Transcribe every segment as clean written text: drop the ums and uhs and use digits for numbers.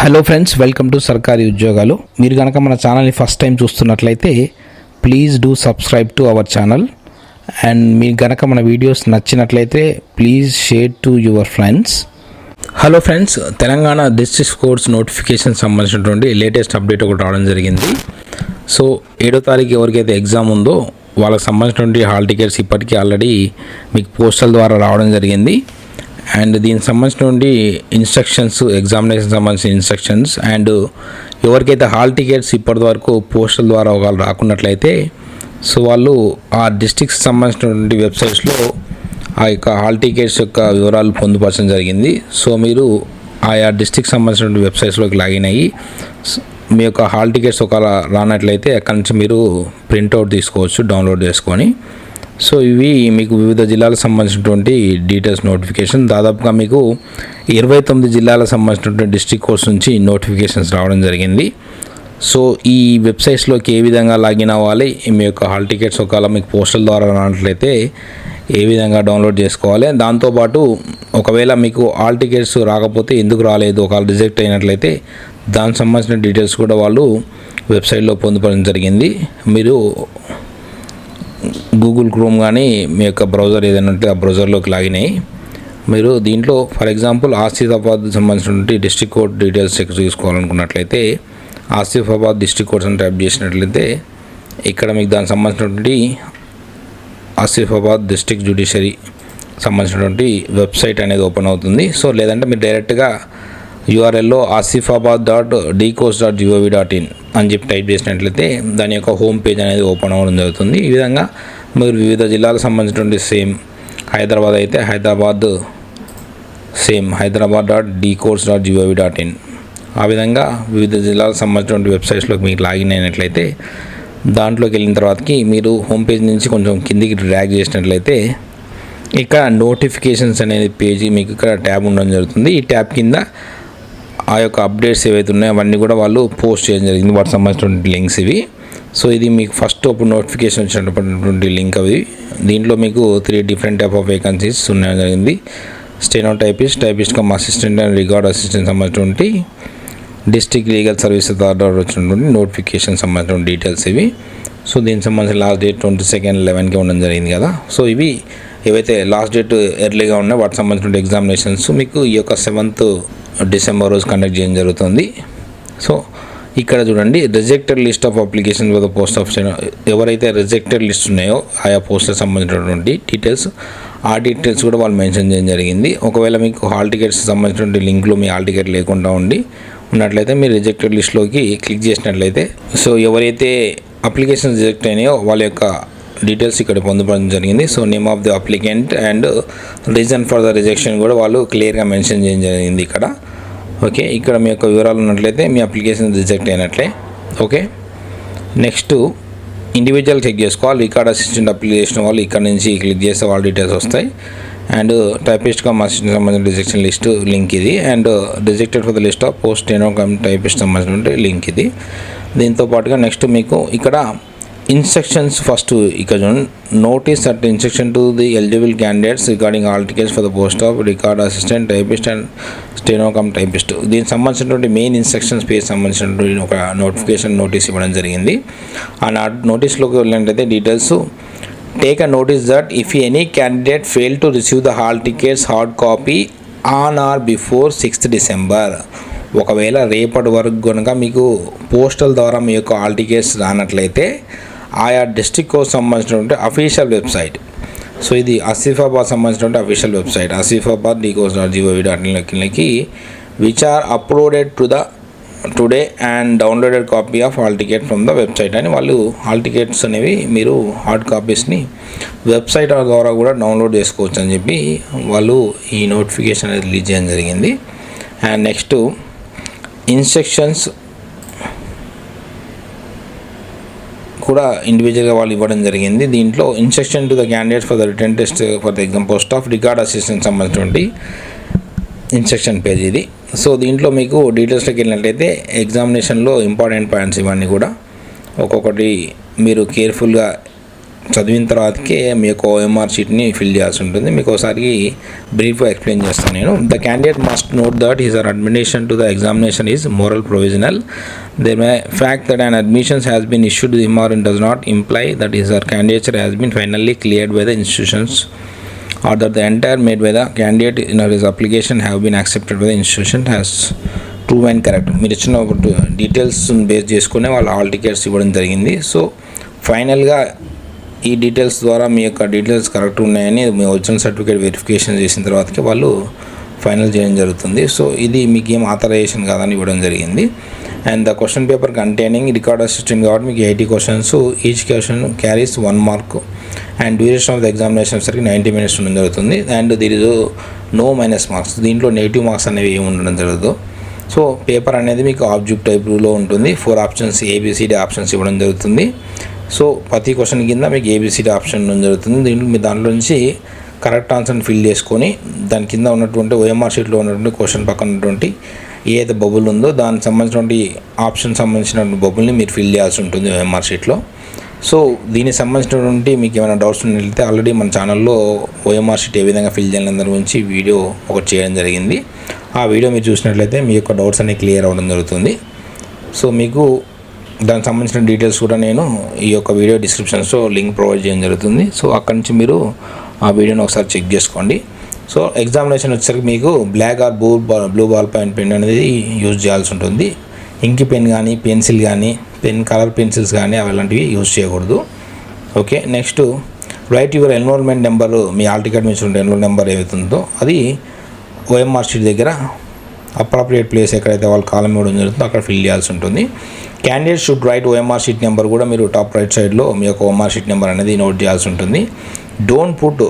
Hello friends, welcome to సర్కారీ ఉద్యోగాలు. మీరు కనుక మన ఛానల్ని ఫస్ట్ టైం చూస్తున్నట్లయితే please do subscribe to our channel. And మీకు కనుక మన వీడియోస్ నచ్చినట్లయితే please share to your friends. Hello friends, Telangana district course notification సంబంధించినటువంటి లేటెస్ట్ అప్డేట్ ఒకటి రావడం జరిగింది. సో 7వ తారీఖు ఎవరికైతే ఎగ్జామ్ ఉందో వాళ్ళకి సంబంధించినటువంటి హాల్ టికెట్స్ ఇప్పటికీ ఆల్రెడీ మీకు పోస్టల్ ద్వారా రావడం జరిగింది. అండ్ దీనికి సంబంధించినటువంటి ఇన్స్ట్రక్షన్స్, ఎగ్జామినేషన్ సంబంధించిన ఇన్స్ట్రక్షన్స్, అండ్ ఎవరికైతే హాల్ టికెట్స్ ఇప్పటి వరకు పోస్టల్ ద్వారా వాళ్ళు రాకున్నట్లయితే సో వాళ్ళు ఆ డిస్ట్రిక్ట్స్ సంబంధించినటువంటి వెబ్సైట్స్లో ఆ యొక్క హాల్ టికెట్స్ యొక్క వివరాలు పొందుపరచడం జరిగింది. సో మీరు ఆయా డిస్ట్రిక్ట్ సంబంధించినటువంటి వెబ్సైట్స్లోకి లాగిన్ అయ్యి మీ యొక్క హాల్ టికెట్స్ ఒకవేళ రానట్లయితే అక్కడి నుంచి మీరు ప్రింట్అవుట్ తీసుకోవచ్చు, డౌన్లోడ్ చేసుకొని. సో ఇవి మీకు వివిధ జిల్లాలకు సంబంధించినటువంటి డీటెయిల్స్ నోటిఫికేషన్. దాదాపుగా మీకు 29 జిల్లాలకు సంబంధించినటువంటి డిస్ట్రిక్ట్ కోర్స్ నుంచి నోటిఫికేషన్స్ రావడం జరిగింది. సో ఈ వెబ్సైట్స్లోకి ఏ విధంగా లాగిన్ అవ్వాలి, మీ యొక్క హాల్ టికెట్స్ ఒకవేళ మీకు పోస్టల్ ద్వారా రానట్లయితే ఏ విధంగా డౌన్లోడ్ చేసుకోవాలి, దాంతోపాటు ఒకవేళ మీకు హాల్ టికెట్స్ రాకపోతే ఎందుకు రాలేదు, ఒకవేళ రిజెక్ట్ అయినట్లయితే దానికి సంబంధించిన డీటెయిల్స్ కూడా వాళ్ళు వెబ్సైట్లో పొందుపరచడం జరిగింది. మీరు గూగుల్ క్రోమ్ కానీ మీ యొక్క బ్రౌజర్ ఏదైనా ఉంటే ఆ బ్రౌజర్లోకి లాగిన్ అయ్యి మీరు దీంట్లో ఫర్ ఎగ్జాంపుల్ ఆసిఫాబాద్ సంబంధించినటువంటి డిస్ట్రిక్ట్ కోర్ట్ డీటెయిల్స్ చెక్ చేసుకోవాలనుకున్నట్లయితే ఆసిఫాబాద్ డిస్ట్రిక్ట్ కోర్ట్స్ అని టైప్ చేసినట్లయితే ఇక్కడ మీకు దానికి సంబంధించినటువంటి ఆసిఫాబాద్ డిస్ట్రిక్ట్ జ్యుడిషియరీ సంబంధించినటువంటి వెబ్సైట్ అనేది ఓపెన్ అవుతుంది. సో లేదంటే మీరు డైరెక్ట్గా యూఆర్ఎల్లో asifabad.dcourse.gov.in అని చెప్పి టైప్ చేసినట్లయితే దాని యొక్క హోమ్ పేజ్ అనేది ఓపెన్ అవ్వడం జరుగుతుంది. ఈ విధంగా మీరు వివిధ జిల్లాలకు సంబంధించినటువంటి సేమ్ హైదరాబాద్ అయితే hydabad.dcourse.gov.in ఆ విధంగా వివిధ జిల్లాలకు సంబంధించినటువంటి వెబ్సైట్స్లోకి మీకు లాగిన్ అయినట్లయితే దాంట్లోకి వెళ్ళిన తర్వాతకి మీరు హోమ్ పేజ్ నుంచి కొంచెం కిందికి డ్రాగ్ చేసినట్లయితే ఇక్కడ నోటిఫికేషన్స్ అనేది పేజీ మీకు ఇక్కడ ట్యాబ్ ఉండడం జరుగుతుంది. ఈ ట్యాబ్ కింద ఆ యొక్క అప్డేట్స్ ఏవైతే ఉన్నాయో అవన్నీ కూడా వాళ్ళు పోస్ట్ చేయడం జరిగింది, వాటికి సంబంధించినటువంటి లింక్స్ ఇవి. సో ఇది మీకు ఫస్ట్ అప్పుడు నోటిఫికేషన్ వచ్చినటువంటి లింక్ అవి. దీంట్లో మీకు 3 డిఫరెంట్ టైప్ ఆఫ్ వేకెన్సీస్ ఉండడం జరిగింది. Steno typist cum assistant and record assistant సంబంధించినటువంటి డిస్ట్రిక్ట్ లీగల్ సర్వీసెస్ ద్వారా వచ్చినటువంటి నోటిఫికేషన్ సంబంధించిన డీటెయిల్స్ ఇవి. సో దీనికి సంబంధించిన లాస్ట్ డేట్ 22/11కి ఉండడం జరిగింది కదా. సో ఇవి ఏవైతే లాస్ట్ డేట్ ఎర్లీగా ఉన్నాయో వాటికి సంబంధించిన ఎగ్జామినేషన్స్ మీకు ఈ యొక్క 7th డిసెంబర్ రోజు కండక్ట్ చేయడం జరుగుతుంది. సో ఇక్కడ చూడండి, rejected list of application with post office, ఎవరైతే రిజెక్టెడ్ లిస్ట్ ఉన్నాయో ఆయా పోస్ట్కి సంబంధించినటువంటి డీటెయిల్స్, ఆ డీటెయిల్స్ కూడా వాళ్ళు మెన్షన్ చేయడం జరిగింది. ఒకవేళ మీకు హాల్ టికెట్స్ సంబంధించినటువంటి లింక్లో మీ హాల్ టికెట్ లేకుండా ఉన్నట్లయితే మీరు రిజెక్టెడ్ లిస్ట్లోకి క్లిక్ చేసినట్లయితే సో ఎవరైతే అప్లికేషన్ రిజెక్ట్ అయినాయో వాళ్ళ యొక్క డీటెయిల్స్ ఇక్కడ పొందుపరచడం జరిగింది. So name of the applicant and reason for the rejection కూడా వాళ్ళు క్లియర్గా మెన్షన్ చేయడం జరిగింది ఇక్కడ. ఓకే, ఇక్కడ మీ యొక్క వివరాలు ఉన్నట్లయితే మీ అప్లికేషన్ రిజెక్ట్ అయినట్లే. ఓకే, నెక్స్ట్ ఇండివిజువల్ చెక్ చేసుకోవాలి. రికార్డ్ అసిస్టెంట్ అప్లికేషన్ వాళ్ళు ఇక్కడ నుంచి క్లిక్ చేస్తే వాళ్ళ డీటెయిల్స్ వస్తాయి. అండ్ టైపిస్ట్ కమ్ అసిస్టెంట్ సంబంధించిన రిజెక్షన్ లిస్ట్ లింక్ ఇది. And rejected for the list of post steno cum typist సంబంధించిన లింక్ ఇది. దీంతో పాటుగా నెక్స్ట్ మీకు ఇక్కడ ఇన్స్ట్రక్షన్స్ ఫస్ట్ ఇక్కడ notice at instruction to the eligible candidates regarding hall tickets for the post of record assistant typist and steno cum typist. దీనికి సంబంధించినటువంటి main instructions page సంబంధించినటువంటి ఒక నోటీస్ ఇవ్వడం జరిగింది. ఆ నోటీస్లోకి వెళ్ళినట్లయితే details take a notice that if any candidate fail to receive the hall tickets hard copy on are before 6th December, ఒకవేళ రేపటి వరకు కనుక మీకు పోస్టల్ ద్వారా మీ యొక్క హాల్ టికెట్స్ రానట్లయితే ఆయా డిస్ట్రిక్ట్ కోర్స్ సంబంధించినటువంటి అఫీషియల్ వెబ్సైట్, సో ఇది ఆసిఫాబాద్ సంబంధించినటువంటి official website asifabad.dcourse.gov.in which are uploaded to the today and downloaded copy of hall ticket from the website అని వాళ్ళు హాల్ టికెట్స్ అనేవి మీరు హార్డ్ కాపీస్ని వెబ్సైట్ ద్వారా కూడా డౌన్లోడ్ చేసుకోవచ్చు అని చెప్పి వాళ్ళు ఈ నోటిఫికేషన్ అనేది రిలీజ్ చేయడం జరిగింది. అండ్ నెక్స్ట్ ఇన్స్ట్రక్షన్స్ కూడా ఇండివిజువల్గా వాళ్ళు ఇవ్వడం జరిగింది. దీంట్లో instruction to the candidate for the return test for the exam post of record assistant సంబంధించినటువంటి ఇన్స్ట్రక్షన్ పేజ్ ఇది. సో దీంట్లో మీకు డీటెయిల్స్లోకి వెళ్ళినట్లయితే ఎగ్జామినేషన్లో ఇంపార్టెంట్ పాయింట్స్ ఇవన్నీ కూడా ఒక్కొక్కటి మీరు కేర్ఫుల్గా చదివిన తర్వాతకే మీ యొక్క ఓఎంఆర్ షీట్ని ఫిల్ చేయాల్సి ఉంటుంది. మీకు ఒకసారి బ్రీఫ్గా ఎక్స్ప్లెయిన్ చేస్తాను నేను. The candidate must note that his or admission to the examination is moral provisional. The mere fact that an admissions has been issued him or does not imply that his or candidature has been finally cleared by the institutions or that the entire made by the candidate in his application have been accepted by the institution has true and correct. మీరు ఇచ్చిన details base చేసుకునే వాళ్ళు all tickets ఇవ్వడం జరిగింది. So ఫైనల్గా ఈ details ద్వారా మీ యొక్క డీటెయిల్స్ కరెక్ట్ ఉన్నాయని మీ ఒరిజినల్ సర్టిఫికేట్ వెరిఫికేషన్ చేసిన తర్వాతకి వాళ్ళు ఫైనల్ చేయడం జరుగుతుంది. సో ఇది మీకు ఏం ఆథరైజేషన్ కాదని ఇవ్వడం జరిగింది. And the question paper containing record assistant కాబట్టి మీకు 80 questions, each question carries 1 mark and duration of the examination సరికి 90 minutes ఉండడం జరుగుతుంది. And there is no minus marks, దీంట్లో నెగిటివ్ మార్క్స్ అనేవి ఏమి ఉండడం జరగదు. సో పేపర్ అనేది మీకు ఆబ్జెక్ట్ టైప్లో ఉంటుంది. 4 ఆప్షన్స్ ఏబిసిడి ఆప్షన్స్ ఇవ్వడం జరుగుతుంది. సో ప్రతి క్వశ్చన్ కింద మీకు ఏబిసిడి ఆప్షన్ ఉండడం జరుగుతుంది. దీంట్లో మీ దాంట్లో నుంచి కరెక్ట్ ఆన్సర్ని ఫిల్ చేసుకొని దాని కింద ఉన్నటువంటి ఓఎంఆర్ షీట్లో ఉన్నటువంటి క్వశ్చన్ పక్కన ఉన్నటువంటి ఏదైతే బబుల్ ఉందో దానికి సంబంధించినటువంటి ఆప్షన్ సంబంధించినటువంటి బబుల్ని మీరు ఫిల్ చేయాల్సి ఉంటుంది ఓఎంఆర్ షీట్లో. సో దీనికి సంబంధించినటువంటి మీకు ఏమైనా డౌట్స్ ఉన్నట్లయితే ఆల్రెడీ మన ఛానల్లో ఓఎంఆర్ షీట్ ఏ విధంగా ఫిల్ చేయాలని దాని గురించి వీడియో ఒకటి చేయడం జరిగింది. ఆ వీడియో మీరు చూసినట్లయితే మీ యొక్క డౌట్స్ అనేవి క్లియర్ అవ్వడం జరుగుతుంది. సో మీకు దానికి సంబంధించిన డీటెయిల్స్ కూడా నేను ఈ యొక్క వీడియో డిస్క్రిప్షన్స్లో లింక్ ప్రొవైడ్ చేయడం జరుగుతుంది. సో అక్కడి నుంచి మీరు ఆ వీడియోని ఒకసారి చెక్ చేసుకోండి. సో ఎగ్జామినేషన్ వచ్చేసరికి మీకు black or blue ball point pen అనేది యూజ్ చేయాల్సి ఉంటుంది. ఇంకి పెన్ కానీ, పెన్సిల్ కానీ, కలర్ పెన్సిల్స్ కానీ అలాంటివి యూజ్ చేయకూడదు. Okay, next write your enrolment number, మీ ఆల్ టికెట్ మీద ఉండే ఎన్రోల్ నెంబర్ ఏదైతుందో అది ఓఎంఆర్ షీట్ దగ్గర అప్రాప్రియేట్ ప్లేస్ ఎక్కడైతే వాళ్ళు కాలం ఇవ్వడం జరుగుతుందో అక్కడ ఫిల్ చేయాల్సి ఉంటుంది. Candidate should write OMR sheet number కూడా మీరు టాప్ రైట్ సైడ్లో మీ యొక్క ఓఎంఆర్ షీట్ నెంబర్ అనేది నోట్ చేయాల్సి ఉంటుంది. Don't put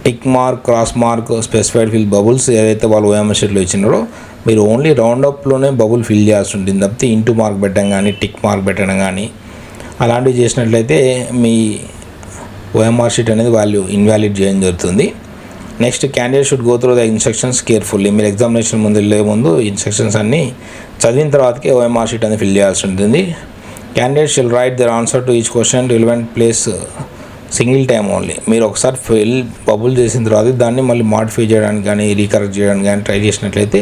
tick mark, cross mark, specified fill bubbles ఏదైతే వాళ్ళు ఓఎంఆర్ షీట్లో ఇచ్చినారో మీరు ఓన్లీ రౌండప్లోనే బబుల్ ఫిల్ చేయాల్సి ఉంటుంది తప్పితే ఇంటూ మార్క్ పెట్టడం కానీ, టిక్ మార్క్ పెట్టడం కానీ అలాంటివి చేసినట్లయితే మీ ఓఎంఆర్ షీట్ అనేది వాళ్ళు ఇన్వాలిడ్ చేయడం జరుగుతుంది. Next candidate should go through the instructions carefully. మీరు ఎగ్జామినేషన్ వెళ్ళే ముందు ఇన్స్ట్రక్షన్స్ అన్నీ చదివిన తర్వాతకే ఓఎంఆర్ షీట్ అనేది ఫిల్ చేయాల్సి ఉంటుంది. Candidate shall write their answer to each question relevant place single time only. మీరు ఒకసారి బబుల్ చేసిన తర్వాత దాన్ని మళ్ళీ మాడిఫై చేయడానికి కానీ, రీకరెక్ట్ చేయడానికి కానీ ట్రై చేసినట్లయితే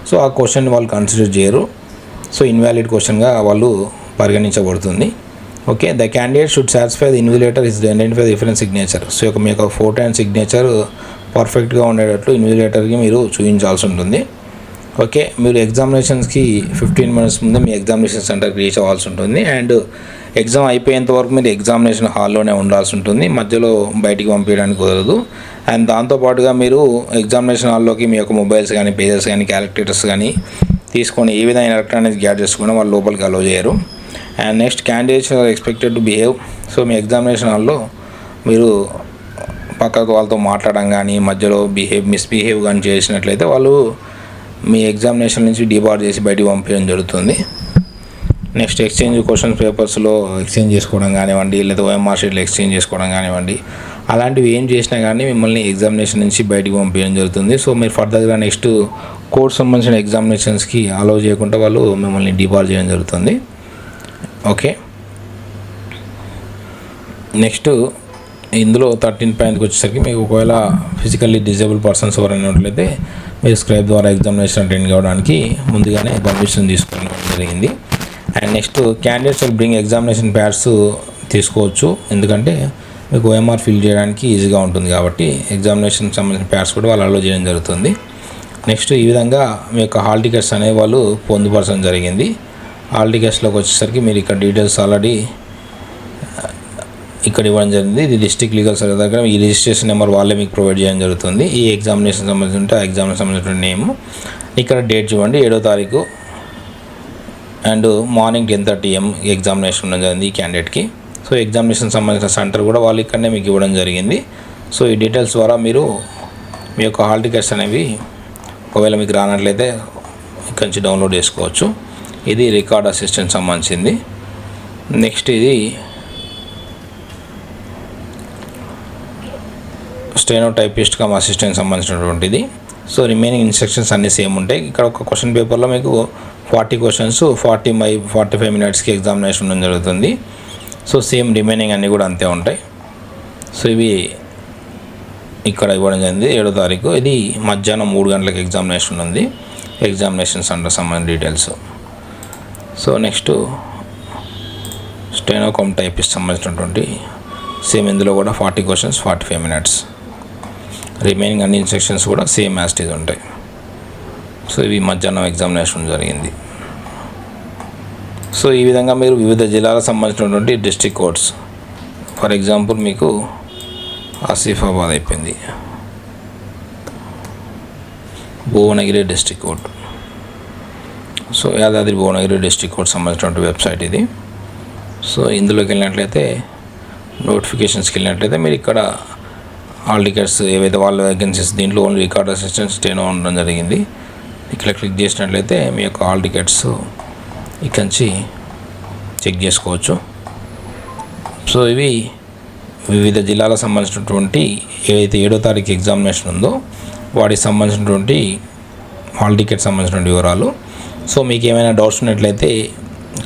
సో ఆ క్వశ్చన్ వాళ్ళు కన్సిడర్ చేయరు. సో ఇన్వాలిడ్ క్వశ్చన్గా వాళ్ళు పరిగణించబడుతుంది. Okay, the candidate should satisfy the invigilator is identify the different signature. So మీ యొక్క ఫోటో అండ్ సిగ్నేచర్ పర్ఫెక్ట్గా ఉండేటట్లు ఇన్విజిలేటర్కి మీరు చూపించాల్సి ఉంటుంది. ఓకే, మీరు ఎగ్జామినేషన్స్కి 15 minutes ముందే మీ ఎగ్జామినేషన్ సెంటర్కి రీచ్ అవ్వాల్సి ఉంటుంది. అండ్ ఎగ్జామ్ అయిపోయేంత వరకు మీరు ఎగ్జామినేషన్ హాల్లోనే ఉండాల్సి ఉంటుంది, మధ్యలో బయటికి పంపించడానికి కుదరదు. అండ్ దాంతోపాటుగా మీరు ఎగ్జామినేషన్ హాల్లోకి మీ యొక్క మొబైల్స్ కానీ, పేజెస్ కానీ, క్యాలిక్యులేటర్స్ కానీ తీసుకొని ఏ విధంగా ఎలక్ట్రానిక్స్ గ్యాడ్ చేసుకుని వాళ్ళు లోపలికి అలో చేయరు. And next candidates are expected to behave. So మీ ఎగ్జామినేషన్ హాల్లో మీరు పక్కకు వాళ్ళతో మాట్లాడడం కానీ, మధ్యలో మిస్బిహేవ్ కానీ చేసినట్లయితే వాళ్ళు మీ ఎగ్జామినేషన్ నుంచి డిబార్ చేసి బయటికి పంపించడం జరుగుతుంది. నెక్స్ట్ ఎక్స్చేంజ్ క్వశ్చన్ పేపర్స్లో ఎక్స్చేంజ్ చేసుకోవడం కానివ్వండి, లేదా ఓఎంఆర్ షీట్లో ఎక్స్చేంజ్ చేసుకోవడం కానివ్వండి, అలాంటివి ఏం చేసినా కానీ మిమ్మల్ని ఎగ్జామినేషన్ నుంచి బయటికి పంపించడం జరుగుతుంది. సో మీరు ఫర్దర్గా నెక్స్ట్ కోర్స్ సంబంధించిన ఎగ్జామినేషన్స్కి అలౌ చేయకుండా వాళ్ళు మిమ్మల్ని డిబార్ చేయడం జరుగుతుంది. ఓకే, నెక్స్ట్ ఇందులో 13th వచ్చేసరికి మీకు ఒకవేళ ఫిజికల్లీ డిజేబుల్ పర్సన్స్ ఎవరైనా ఉన్నట్లయితే మీరు స్క్రైబ్ ద్వారా ఎగ్జామినేషన్ అటెండ్ కావడానికి ముందుగానే పర్మిషన్ తీసుకోవడం జరిగింది. And next candidates will bring examination pads తీసుకోవచ్చు, ఎందుకంటే మీకు ఓఎంఆర్ ఫిల్ చేయడానికి ఈజీగా ఉంటుంది కాబట్టి ఎగ్జామినేషన్ సంబంధించిన ప్యాడ్స్ కూడా వాళ్ళు అలో చేయడం జరుగుతుంది. నెక్స్ట్ ఈ విధంగా మీ యొక్క హాల్ టికెట్స్ అనేవి వాళ్ళు పొందుపరచడం జరిగింది. హాల్ టికెట్స్లోకి వచ్చేసరికి మీరు ఇక్కడ డీటెయిల్స్ ఆల్రెడీ ఇక్కడ ఇవ్వడం జరిగింది. ఇది డిస్ట్రిక్ట్ లీగల్ సర్వీస్ దగ్గర ఈ రిజిస్ట్రేషన్ నెంబర్ వాళ్ళే మీకు ప్రొవైడ్ చేయడం జరుగుతుంది. ఈ ఎగ్జామినేషన్ సంబంధించి ఉంటే ఆ ఎగ్జామినేషన్ సంబంధించిన నేమ్, ఇక్కడ డేట్ చూడండి 7వ తారీఖు అండ్ మార్నింగ్ 10:30 AM ఎగ్జామినేషన్ ఉండడం జరిగింది ఈ క్యాండిడేట్కి. సో ఎగ్జామినేషన్ సంబంధించిన సెంటర్ కూడా వాళ్ళు ఇక్కడనే మీకు ఇవ్వడం జరిగింది. సో ఈ డీటెయిల్స్ ద్వారా మీరు మీ యొక్క హాల్ టికెట్స్ అనేవి ఒకవేళ మీకు రానట్లయితే ఇక్కడి నుంచి డౌన్లోడ్ చేసుకోవచ్చు. ఇది రికార్డ్ అసిస్టెంట్ సంబంధించింది. నెక్స్ట్ ఇది స్టెనో టైపిస్ట్ కమ్ అసిస్టెంట్ సంబంధించినటువంటిది. సో రిమైనింగ్ ఇన్స్ట్రక్షన్స్ అన్నీ సేమ్ ఉంటాయి. ఇక్కడ ఒక క్వశ్చన్ పేపర్లో మీకు 40 questions 45 minutesకి ఎగ్జామినేషన్ ఉండడం జరుగుతుంది. సో సేమ్ రిమైనింగ్ అన్నీ కూడా అంతే ఉంటాయి. సో ఇవి ఇక్కడ ఇవ్వడం జరిగింది 7వ తారీఖు. ఇది మధ్యాహ్నం 3 గంటలకు ఎగ్జామినేషన్ ఉంది. ఎగ్జామినేషన్ సెంటర్ సంబంధించిన డీటెయిల్స్. సో నెక్స్ట్ స్టెనోకామ్ టైపిస్ట్ సంబంధించినటువంటి సేమ్ ఇందులో కూడా 40 క్వశ్చన్స్ 45 మినిట్స్. రిమైనింగ్ అన్ని ఇన్స్ట్రక్షన్స్ కూడా సేమ్ యాజ్ ఇట్ ఈజ్ ఉంటాయి. సో ఇవి మధ్యాహ్నం ఎగ్జామినేషన్ జరిగింది. సో ఈ విధంగా మీరు వివిధ జిల్లాలకు సంబంధించినటువంటి డిస్ట్రిక్ట్ కోడ్స్, ఫర్ ఎగ్జాంపుల్ మీకు ఆసిఫాబాద్ అయిపోయింది, Bhuvanagiri district code. So Yadadri Bhuvanagiri district code సంబంధించినటువంటి వెబ్సైట్ ఇది. సో ఇందులోకి వెళ్ళినట్లయితే నోటిఫికేషన్స్కి వెళ్ళినట్లయితే మీరు ఇక్కడ హాల్ టికెట్స్ ఏవైతే వాళ్ళ వేకెన్సీస్ దీంట్లో ఓన్లీ రికార్డ్ అసిస్టెంట్ స్టెనో ఉండడం జరిగింది. ఇక్కడ క్లిక్ చేసినట్లయితే మీ యొక్క హాల్ టికెట్స్ ఇక్కడి నుంచి చెక్ చేసుకోవచ్చు. సో ఇవి వివిధ జిల్లాలకు సంబంధించినటువంటి ఏదైతే 7వ తారీఖు ఎగ్జామినేషన్ ఉందో వాటికి సంబంధించినటువంటి హాల్ టికెట్ సంబంధించినటువంటి వివరాలు. సో మీకు ఏమైనా డౌట్స్ ఉన్నట్లయితే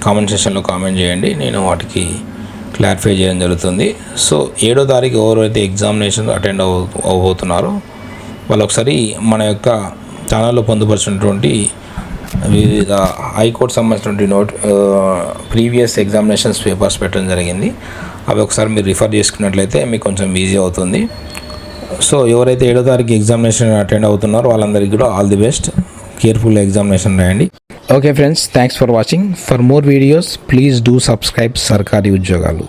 కామెంట్ సెక్షన్లో కామెంట్ చేయండి, నేను వాటికి క్లారిఫై చేయడం జరుగుతుంది. సో 7వ తారీఖు ఎవరైతే ఎగ్జామినేషన్ అటెండ్ అవబోతున్నారో వాళ్ళు ఒకసారి మన యొక్క ఛానల్లో పొందుపరిచినటువంటి వివిధ హైకోర్టు సంబంధించినటువంటి ప్రీవియస్ ఎగ్జామినేషన్స్ పేపర్స్ పెట్టడం జరిగింది. అవి ఒకసారి మీరు రిఫర్ చేసుకున్నట్లయితే మీకు కొంచెం ఈజీ అవుతుంది. సో ఎవరైతే 7వ తారీఖు ఎగ్జామినేషన్ అటెండ్ అవుతున్నారో వాళ్ళందరికీ కూడా all the best. Careful examination రాయండి. Okay friends, thanks for watching. For more videos please do subscribe సర్కారీ ఉద్యోగాలు.